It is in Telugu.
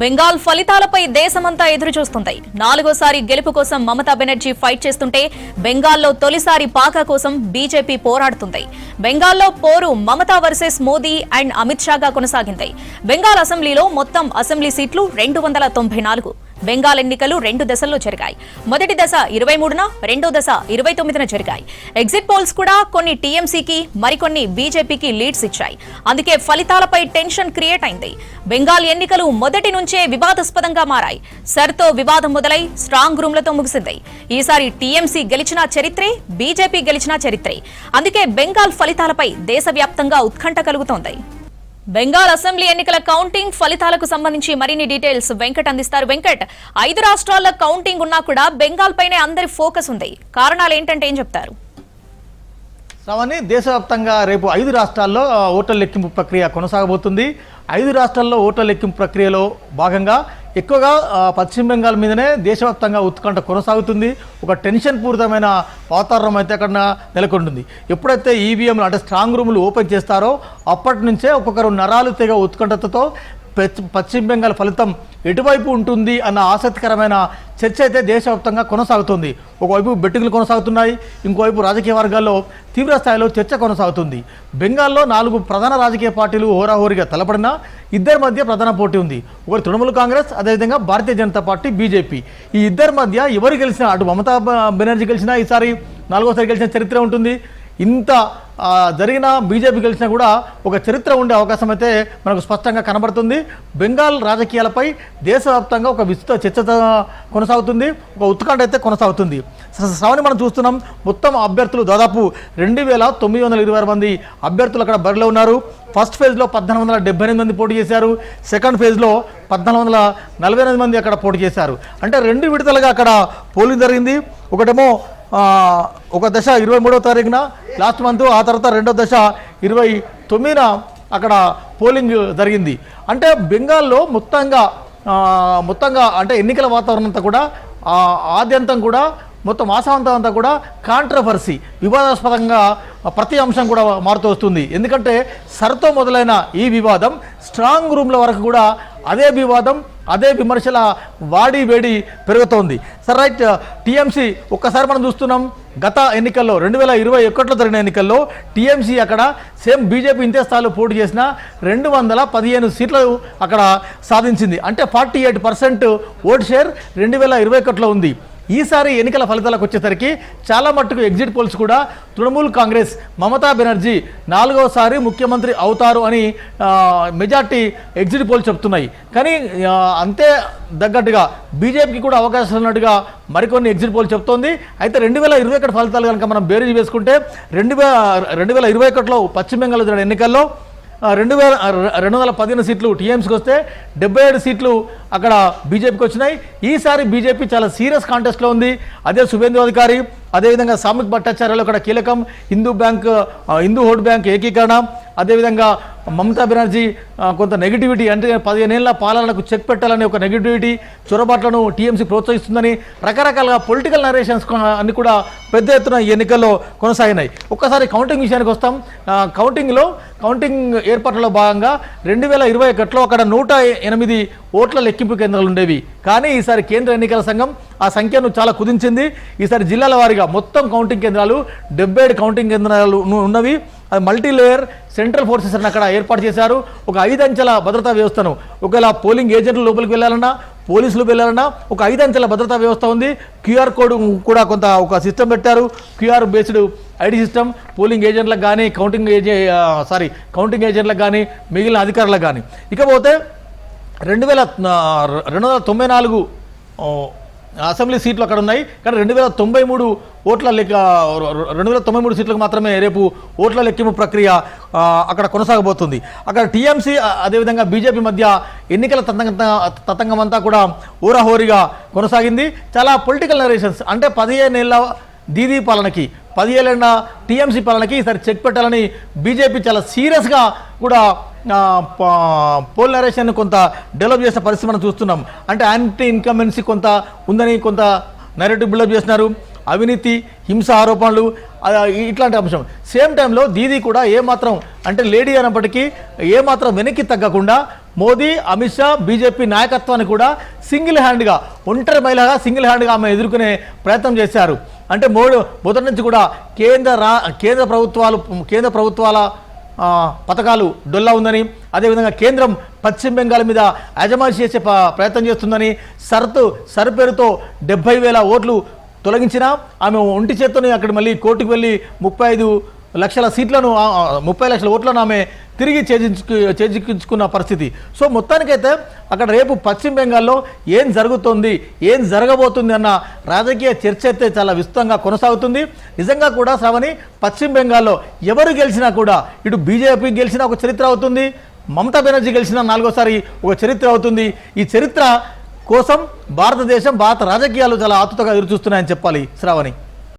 బెంగాల్ ఫలితాలపై దేశమంతా ఎదురు చూస్తుంది. నాలుగోసారి గెలుపు కోసం మమతా బెనర్జీ ఫైట్ చేస్తుంటే బెంగాల్లో తొలిసారి పాకా కోసం బీజేపీ పోరాడుతుంది. బెంగాల్లో పోరు మమతా వర్సెస్ మోదీ అండ్ అమిత్ షాగా కొనసాగింది. బెంగాల్ అసెంబ్లీలో మొత్తం అసెంబ్లీ సీట్లు 294. బెంగాల్ ఎన్నికలు 2 దశల్లో జరిగాయి. మొదటి దశ 23న, రెండో దశ 29న జరిగాయి. ఎగ్జిట్ పోల్స్ కూడా కొన్ని టీఎంసీకి, మరికొన్ని బీజేపీకి లీడ్స్ ఇచ్చాయి. అందుకే ఫలితాలపై టెన్షన్ క్రియేట్ అయింది. బెంగాల్ ఎన్నికలు మొదటి నుంచే వివాదాస్పదంగా మారాయి. సర్తో వివాదం మొదలై స్ట్రాంగ్ రూమ్లతో ముగిసింది. ఈసారి టీఎంసీ గెలిచినా చరిత్రే, బీజేపీ గెలిచినా చరిత్రే. అందుకే బెంగాల్ ఫలితాలపై దేశవ్యాప్తంగా ఉత్కంఠ కలుగుతోంది. బెంగాల్ అసెంబ్లీ ఎన్నికల కౌంటింగ్ ఫలితాలకు సంబంధించి మరిన్ని డీటెయిల్స్ వెంకట్ అందిస్తారు. వెంకట్, 5 రాష్ట్రాల్లో కౌంటింగ్ ఉన్నా కూడా బెంగాల్ పైనే అందరి ఫోకస్ ఉంది. కారణాలు ఏంటంటే ఏం చెప్తారు? శ్రావణి, దేశవ్యాప్తంగా రేపు 5 రాష్ట్రాల్లో ఓట్ల లెక్కింపు ప్రక్రియ కొనసాగబోతుంది. 5 రాష్ట్రాల్లో ఓట్ల లెక్కింపు ప్రక్రియలో భాగంగా ఎక్కువగా పశ్చిమ బెంగాల్ మీదనే దేశవ్యాప్తంగా ఉత్కంఠ కొనసాగుతుంది. ఒక టెన్షన్ పూరితమైన వాతావరణం అయితే అక్కడ నెలకొంటుంది. ఎప్పుడైతే ఈవీఎంలు అంటే స్ట్రాంగ్ రూములు ఓపెన్ చేస్తారో అప్పటి నుంచే ఒక్కొక్కరు నరాలు తెగ ఉత్కంఠతతో పశ్చిమ బెంగాల్ ఫలితం ఎటువైపు ఉంటుంది అన్న ఆసక్తికరమైన చర్చ అయితే దేశవ్యాప్తంగా కొనసాగుతుంది. ఒకవైపు బెట్టింగ్లు కొనసాగుతున్నాయి, ఇంకోవైపు రాజకీయ వర్గాల్లో తీవ్ర స్థాయిలో చర్చ కొనసాగుతుంది. బెంగాల్లో 4 ప్రధాన రాజకీయ పార్టీలు హోరాహోరీగా తలపడినా ఇద్దరి మధ్య ప్రధాన పోటీ ఉంది. ఒకటి తృణమూల్ కాంగ్రెస్, అదేవిధంగా భారతీయ జనతా పార్టీ బీజేపీ. ఈ ఇద్దరి మధ్య ఎవరు గెలిచినా, అటు మమతా బెనర్జీ గెలిచినా ఈసారి 4వసారి గెలిచిన చరిత్ర ఉంటుంది. ఇంత జరిగిన బీజేపీ గెలిచినా కూడా ఒక చరిత్ర ఉండే అవకాశం అయితే మనకు స్పష్టంగా కనబడుతుంది. బెంగాల్ రాజకీయాలపై దేశవ్యాప్తంగా ఒక విస్తృత చర్చ కొనసాగుతుంది, ఒక ఉత్కంఠ అయితే కొనసాగుతుంది. శ్రావణి, మనం చూస్తున్నాం మొత్తం అభ్యర్థులు దాదాపు 2926 మంది అభ్యర్థులు అక్కడ బరిలో ఉన్నారు. ఫస్ట్ ఫేజ్లో 1478 మంది పోటీ చేశారు. సెకండ్ ఫేజ్లో 1448 మంది అక్కడ పోటీ చేశారు. అంటే 2 విడతలుగా అక్కడ పోలింగ్ జరిగింది. ఒకటేమో ఒక దశ 23వ తారీఖున లాస్ట్ మంత్, ఆ తర్వాత రెండో దశ 29న అక్కడ పోలింగ్ జరిగింది. అంటే బెంగాల్లో మొత్తంగా అంటే ఎన్నికల వాతావరణం అంతా కూడా ఆద్యంతం కూడా మొత్తం ఆశాంతం అంతా కూడా కాంట్రవర్సీ, వివాదాస్పదంగా ప్రతి అంశం కూడా మారుతూ వస్తుంది. ఎందుకంటే సర్తో మొదలైన ఈ వివాదం స్ట్రాంగ్ రూమ్ల వరకు కూడా అదే వివాదం, అదే విమర్శల వాడి వేడి పెరుగుతోంది. సార్ రైట్, టీఎంసీ ఒక్కసారి మనం చూస్తున్నాం గత ఎన్నికల్లో 2021లో జరిగిన ఎన్నికల్లో టీఎంసీ అక్కడ సేమ్ బీజేపీ ఇంతే స్థాయిలో పోటీ చేసిన 215 సీట్లు అక్కడ సాధించింది. అంటే 48% ఓటు షేర్ 2021లో ఉంది. ఈసారి ఎన్నికల ఫలితాలకు వచ్చేసరికి చాలా మట్టుకు ఎగ్జిట్ పోల్స్ కూడా తృణమూల్ కాంగ్రెస్ మమతా బెనర్జీ 4వసారి ముఖ్యమంత్రి అవుతారు అని మెజార్టీ ఎగ్జిట్ పోల్స్ చెప్తున్నాయి. కానీ అంతే తగ్గట్టుగా బీజేపీకి కూడా అవకాశం ఉన్నట్టుగా మరికొన్ని ఎగ్జిట్ పోల్స్ చెప్తోంది. అయితే 2021 ఫలితాలు కనుక మనం బేరీజ్ వేసుకుంటే 2021లో పశ్చిమ బెంగాల్లో జరిగిన ఎన్నికల్లో 2215 సీట్లు టీఎంసీకి వస్తే 77 సీట్లు అక్కడ బీజేపీకి వచ్చినాయి. ఈసారి బీజేపీ చాలా సీరియస్ కాంటెస్ట్లో ఉంది. అదే శుభేందు అధికారి, అదేవిధంగా సామిక్ భట్టాచార్యలు అక్కడ కీలకం, హిందూ ఓట్ బ్యాంక్ ఏకీకరణ, అదేవిధంగా మమతా బెనర్జీ కొంత నెగిటివిటీ, అంటే 15 ఏళ్ల పాలనకు చెక్ పెట్టాలని ఒక నెగిటివిటీ, చొరబాట్లను టీఎంసీ ప్రోత్సహిస్తుందని రకరకాలుగా పొలిటికల్ నరేషన్స్ అన్ని కూడా పెద్ద ఎత్తున ఈ ఎన్నికల్లో కొనసాగినాయి. ఒక్కసారి కౌంటింగ్ విషయానికి వస్తాం. కౌంటింగ్ ఏర్పాట్లలో భాగంగా 2021లో అక్కడ 108 ఓట్ల లెక్కింపు కేంద్రాలు ఉండేవి. కానీ ఈసారి కేంద్ర ఎన్నికల సంఘం ఆ సంఖ్యను చాలా కుదించింది. ఈసారి జిల్లాల వారీగా మొత్తం కౌంటింగ్ కేంద్రాలు 77 కౌంటింగ్ కేంద్రాలు ఉన్నవి. అది మల్టీ లేయర్ సెంట్రల్ ఫోర్సెస్ అని అక్కడ ఏర్పాటు చేశారు. ఒక 5 అంచెల భద్రతా వ్యవస్థను, ఒకవేళ పోలింగ్ ఏజెంట్లు లోపలికి వెళ్ళాలన్నా, పోలీసులు వెళ్ళాలన్నా ఒక 5 అంచెల భద్రతా వ్యవస్థ ఉంది. క్యూఆర్ కోడ్ కూడా ఒక సిస్టమ్ పెట్టారు, QR based ID system. Polling ఏజెంట్లకు కానీ కౌంటింగ్ ఏజెంట్లకు కానీ మిగిలిన అధికారులకు కానీ. ఇకపోతే 2294 అసెంబ్లీ సీట్లు అక్కడ ఉన్నాయి. కానీ 2093 293 సీట్లకు మాత్రమే రేపు ఓట్ల లెక్కింపు ప్రక్రియ అక్కడ కొనసాగబోతుంది. అక్కడ టీఎంసీ అదేవిధంగా బీజేపీ మధ్య ఎన్నికల తతంగం అంతా కూడా ఊరహోరీగా కొనసాగింది. చాలా పొలిటికల్ నరేషన్స్, అంటే 15 ఏళ్ల దీదీ పాలనకి, 10 ఏళ్ళ టీఎంసీ పాలనకి ఈసారి చెక్ పెట్టాలని బీజేపీ చాలా సీరియస్గా కూడా పోల్ నరేషన్ కొంత డెవలప్ చేసిన పరిస్థితి మనం చూస్తున్నాం. అంటే యాంటీ ఇన్కంబెన్సీ కొంత ఉందని కొంత నరేటివ్ బిల్డప్ చేస్తున్నారు. అవినీతి, హింస ఆరోపణలు, ఇట్లాంటి అంశం. సేమ్ టైంలో దీదీ కూడా ఏమాత్రం అంటే లేడీ అయినప్పటికీ ఏమాత్రం వెనక్కి తగ్గకుండా మోదీ, అమిత్ షా, బీజేపీ నాయకత్వాన్ని కూడా సింగిల్ హ్యాండ్గా, ఒంటరి మహిళగా సింగిల్ హ్యాండ్గా ఆమె ఎదుర్కొనే ప్రయత్నం చేశారు. అంటే మొదటి నుంచి కూడా కేంద్ర ప్రభుత్వాల పథకాలు డొల్లా ఉందని, అదేవిధంగా కేంద్రం పశ్చిమ బెంగాల్ మీద అజమాయిషీ చేసే ప్రయత్నం చేస్తుందని, సర్ పేరుతో 70,000 ఓట్లు తొలగించినా ఆమె ఒంటి చేత్తోనే అక్కడ మళ్ళీ కోర్టుకు వెళ్ళి 35 లక్షల సీట్లను 30 లక్షల ఓట్లను ఆమె తిరిగి చేజిక్కించుకున్న పరిస్థితి. సో మొత్తానికైతే అక్కడ రేపు పశ్చిమ బెంగాల్లో ఏం జరుగుతుంది, ఏం జరగబోతుంది అన్న రాజకీయ చర్చ అయితే చాలా విస్తృతంగా కొనసాగుతుంది. నిజంగా కూడా శ్రావణి, పశ్చిమ బెంగాల్లో ఎవరు గెలిచినా కూడా ఇటు బీజేపీ గెలిచినా ఒక చరిత్ర అవుతుంది, మమతా బెనర్జీ గెలిచినా 4వసారి ఒక చరిత్ర అవుతుంది. ఈ చరిత్ర కోసం భారత రాజకీయాలు చాలా ఆతృతగా ఎదురుచూస్తున్నాయని చెప్పాలి శ్రావణి.